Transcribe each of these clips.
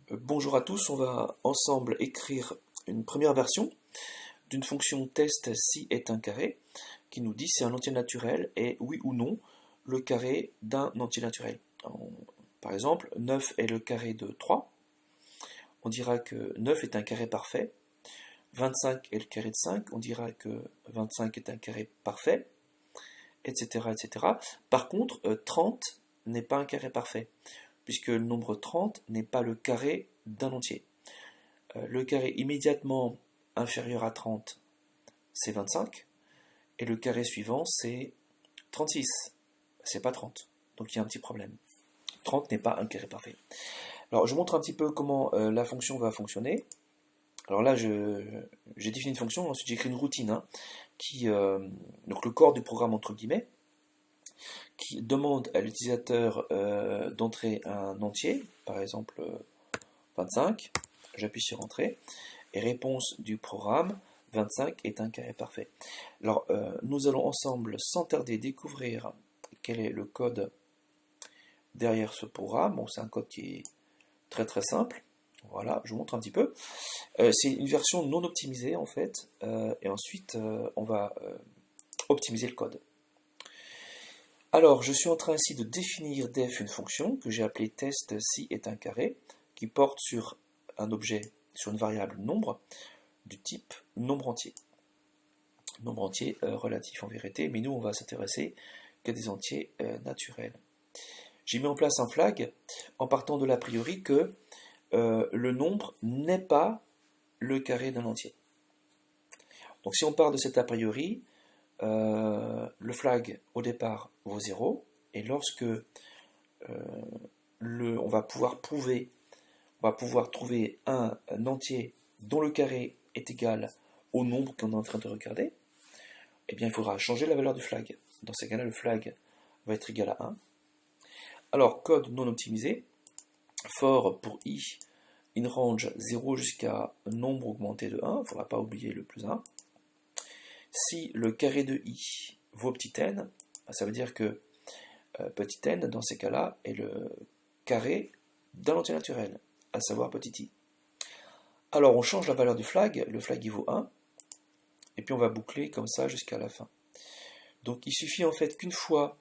Bonjour à tous, on va ensemble écrire une première version d'une fonction test si est un carré qui nous dit si un entier naturel est oui ou non le carré d'un entier naturel. Par exemple, 9 est le carré de 3, on dira que 9 est un carré parfait. 25 est le carré de 5, on dira que 25 est un carré parfait, etc. etc. Par contre, 30 n'est pas un carré parfait, puisque le nombre 30 n'est pas le carré d'un entier. Le carré immédiatement inférieur à 30, c'est 25, et le carré suivant, c'est 36. C'est pas 30, donc il y a un petit problème. 30 n'est pas un carré parfait. Alors je montre un petit peu comment la fonction va fonctionner. Alors là, j'ai défini une fonction, ensuite j'ai écrit une routine, donc le corps du programme entre guillemets, qui demande à l'utilisateur d'entrer un entier, par exemple 25, j'appuie sur Entrée, et réponse du programme, 25 est un carré parfait. Alors nous allons ensemble, sans tarder, découvrir quel est le code derrière ce programme. Bon, c'est un code qui est très très simple. Voilà, je vous montre un petit peu. C'est une version non optimisée en fait, et ensuite on va optimiser le code. Alors, je suis en train ici de définir def une fonction que j'ai appelée test si est un carré, qui porte sur un objet, sur une variable nombre, du type nombre entier. Nombre entier relatif en vérité, mais nous on va s'intéresser qu'à des entiers naturels. J'ai mis en place un flag en partant de l'a priori que le nombre n'est pas le carré d'un entier. Donc si on part de cet a priori, le flag au départ vaut 0, et lorsque on va pouvoir trouver un entier dont le carré est égal au nombre qu'on est en train de regarder, eh bien il faudra changer la valeur du flag. Dans ces cas-là, le flag va être égal à 1. Alors, code non optimisé, for pour i in range 0 jusqu'à nombre augmenté de 1, il ne faudra pas oublier le plus 1. Si le carré de i vaut petit n, ça veut dire que petit n, dans ces cas-là, est le carré d'un entier naturel, à savoir petit i. Alors on change la valeur du flag, le flag il vaut 1, et puis on va boucler comme ça jusqu'à la fin. Donc il suffit en fait qu'une fois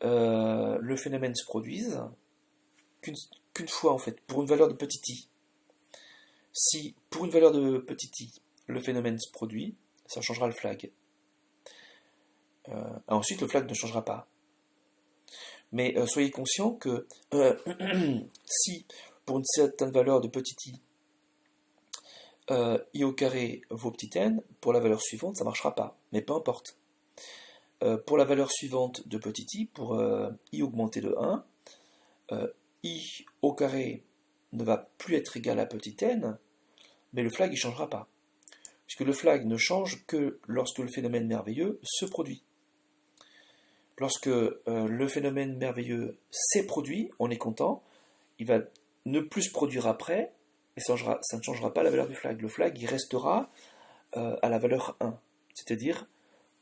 le phénomène se produise, qu'une fois en fait, pour une valeur de petit i, si pour une valeur de petit i, le phénomène se produit, ça changera le flag. Ensuite le flag ne changera pas. Mais soyez conscient que si pour une certaine valeur de petit i au carré vaut petit n, pour la valeur suivante ça ne marchera pas, mais peu importe. Pour la valeur suivante de petit i, pour i augmenté de 1, i au carré ne va plus être égal à petit n, mais le flag ne changera pas. Puisque le flag ne change que lorsque le phénomène merveilleux se produit. Lorsque le phénomène merveilleux s'est produit, on est content, il va ne plus se produire après, et ça ne changera pas la valeur du flag. Le flag, il restera à la valeur 1, c'est-à-dire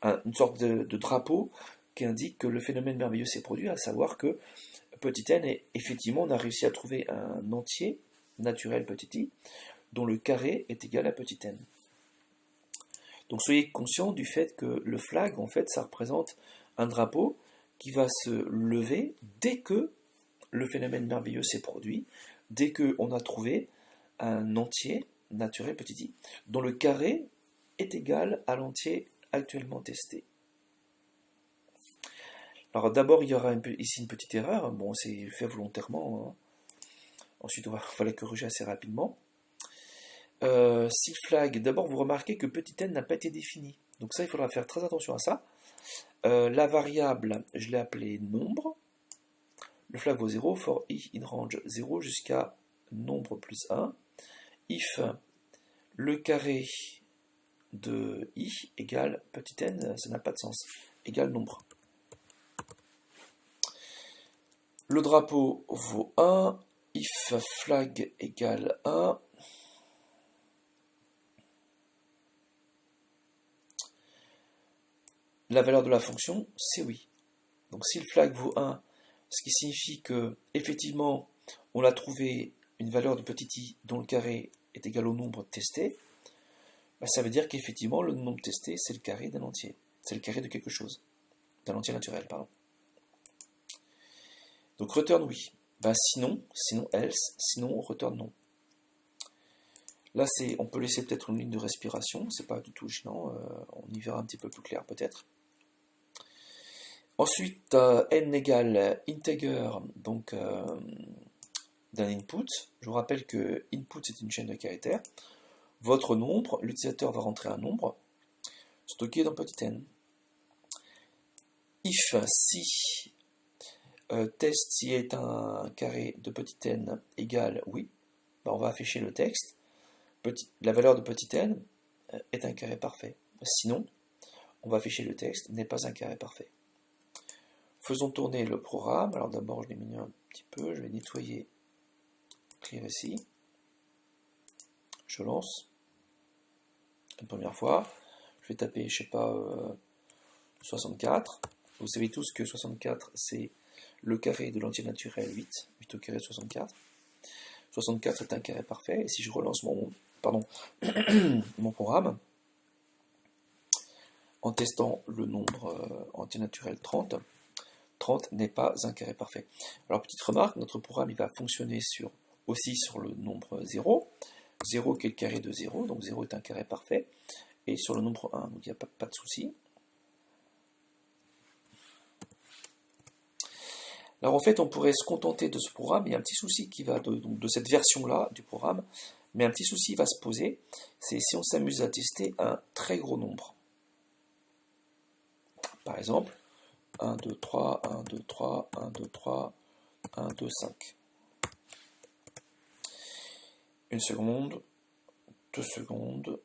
une sorte de drapeau qui indique que le phénomène merveilleux s'est produit, à savoir que petit n, effectivement, on a réussi à trouver un entier naturel petit i, dont le carré est égal à petit n. Donc soyez conscient du fait que le flag, en fait, ça représente un drapeau qui va se lever dès que le phénomène merveilleux s'est produit, dès qu'on a trouvé un entier naturel petit i, dont le carré est égal à l'entier actuellement testé. Alors d'abord, il y aura ici une petite erreur, bon, c'est fait volontairement, hein. Ensuite on va la corriger assez rapidement. Si flag, d'abord vous remarquez que petit n n'a pas été défini, donc ça il faudra faire très attention à ça. La variable, je l'ai appelée nombre, le flag vaut 0, for i in range 0 jusqu'à nombre plus 1, if le carré de i égale petit n, ça n'a pas de sens, égale nombre. Le drapeau vaut 1, if flag égale 1, la valeur de la fonction, c'est oui. Donc si le flag vaut 1, ce qui signifie que, effectivement, on a trouvé une valeur de petit i dont le carré est égal au nombre testé, bah, ça veut dire qu'effectivement le nombre testé c'est le carré d'un entier. C'est le carré de quelque chose. D'un entier naturel, pardon. Donc return oui. Bah, sinon else, sinon on return non. Là, on peut laisser peut-être une ligne de respiration, c'est pas du tout gênant, on y verra un petit peu plus clair peut-être. Ensuite, n égale integer, donc d'un input. Je vous rappelle que input c'est une chaîne de caractères. Votre nombre, l'utilisateur va rentrer un nombre stocké dans petit n. If si test si est un carré de petit n égale oui, bah on va afficher le texte. La valeur de petit n est un carré parfait. Sinon, on va afficher le texte n'est pas un carré parfait. Faisons tourner le programme. Alors d'abord, je diminue un petit peu. Je vais nettoyer clear ici. Je lance. Une première fois. Je vais taper, je sais pas, 64. Vous savez tous que 64, c'est le carré de l'entier naturel 8. 8 au carré de 64. 64 est un carré parfait. Et si je relance mon programme, en testant le nombre entier naturel 30, 30 n'est pas un carré parfait. Alors petite remarque, notre programme il va fonctionner aussi sur le nombre 0. 0 qui est le carré de 0, donc 0 est un carré parfait. Et sur le nombre 1, donc il n'y a pas de souci. Alors en fait, on pourrait se contenter de ce programme. Il y a un petit souci qui va de cette version-là du programme, mais un petit souci va se poser, c'est si on s'amuse à tester un très gros nombre. Par exemple, 1, 2, 3, 1, 2, 3, 1, 2, 3, 1, 2, 5. Une seconde, 2 secondes,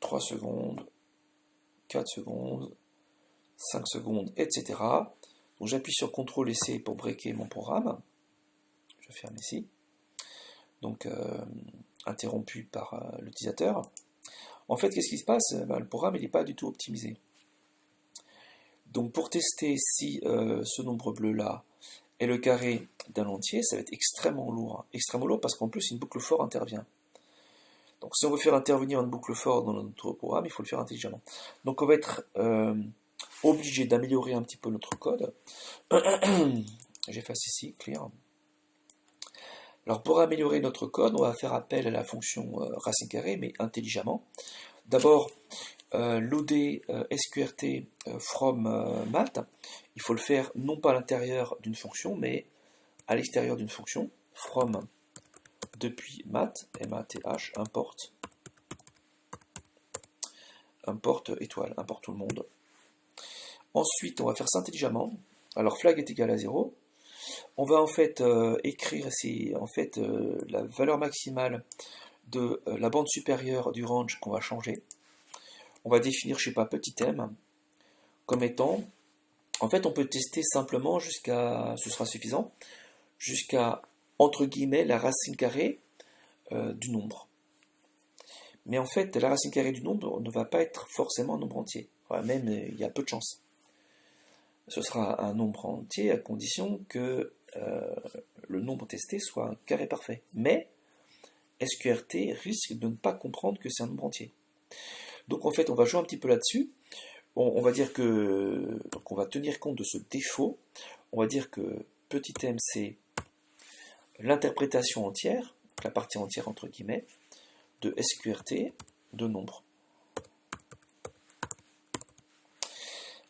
3 secondes, 4 secondes, 5 secondes, etc. Donc j'appuie sur CTRL et C pour breaker mon programme. Je ferme ici. Donc interrompu par l'utilisateur. En fait, qu'est-ce qui se passe? Le programme il n'est pas du tout optimisé. Donc pour tester si ce nombre bleu là est le carré d'un entier, ça va être extrêmement lourd. Extrêmement lourd parce qu'en plus une boucle for intervient. Donc si on veut faire intervenir une boucle for dans notre programme, il faut le faire intelligemment. Donc on va être obligé d'améliorer un petit peu notre code. J'efface ici, clear. Alors pour améliorer notre code, on va faire appel à la fonction racine carrée, mais intelligemment. D'abord, loader sqrt from math, il faut le faire non pas à l'intérieur d'une fonction, mais à l'extérieur d'une fonction. From depuis math, math, importe étoile, importe tout le monde. Ensuite, on va faire ça intelligemment. Alors flag est égal à 0. On va en fait écrire ici la valeur maximale de la bande supérieure du range qu'on va changer. On va définir, je sais pas, petit m comme étant, en fait on peut tester simplement jusqu'à, ce sera suffisant, jusqu'à entre guillemets la racine carrée du nombre. Mais en fait la racine carrée du nombre ne va pas être forcément un nombre entier. Enfin, même il y a peu de chance. Ce sera un nombre entier à condition que le nombre testé soit un carré parfait. Mais SQRT risque de ne pas comprendre que c'est un nombre entier. Donc en fait, on va jouer un petit peu là-dessus. On va dire que, donc on va tenir compte de ce défaut. On va dire que petit m c'est l'interprétation entière, la partie entière entre guillemets, de SQRT de nombre.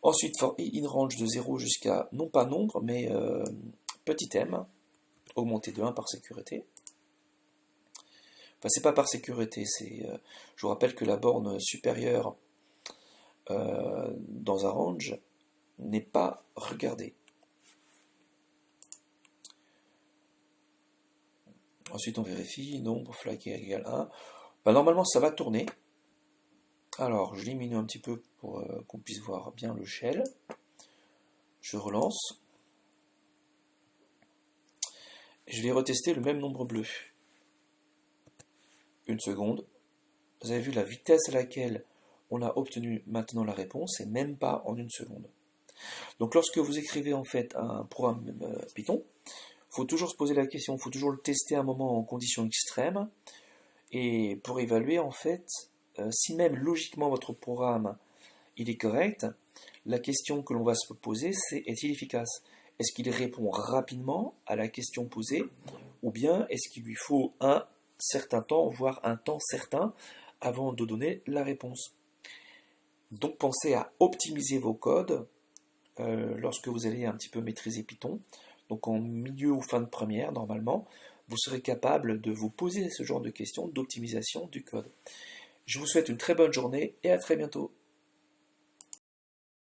Ensuite, for i in range de 0 jusqu'à, non pas nombre, mais petit m, augmenté de 1 par sécurité. Enfin, c'est pas par sécurité, je vous rappelle que la borne supérieure dans un range n'est pas regardée. Ensuite, on vérifie, nombre flag égale 1. Ben, normalement, ça va tourner. Alors, je diminue un petit peu pour qu'on puisse voir bien le shell. Je relance. Je vais retester le même nombre bleu. Une seconde. Vous avez vu la vitesse à laquelle on a obtenu maintenant la réponse, et même pas en une seconde. Donc lorsque vous écrivez en fait un programme Python, faut toujours se poser la question, il faut toujours le tester un moment en conditions extrêmes, et pour évaluer en fait, si même logiquement votre programme il est correct, la question que l'on va se poser c'est est-il efficace? Est-ce qu'il répond rapidement à la question posée, ou bien est-ce qu'il lui faut un certain temps, voire un temps certain, avant de donner la réponse? Donc pensez à optimiser vos codes lorsque vous allez un petit peu maîtriser Python. Donc en milieu ou fin de première, normalement, vous serez capable de vous poser ce genre de questions d'optimisation du code. Je vous souhaite une très bonne journée et à très bientôt.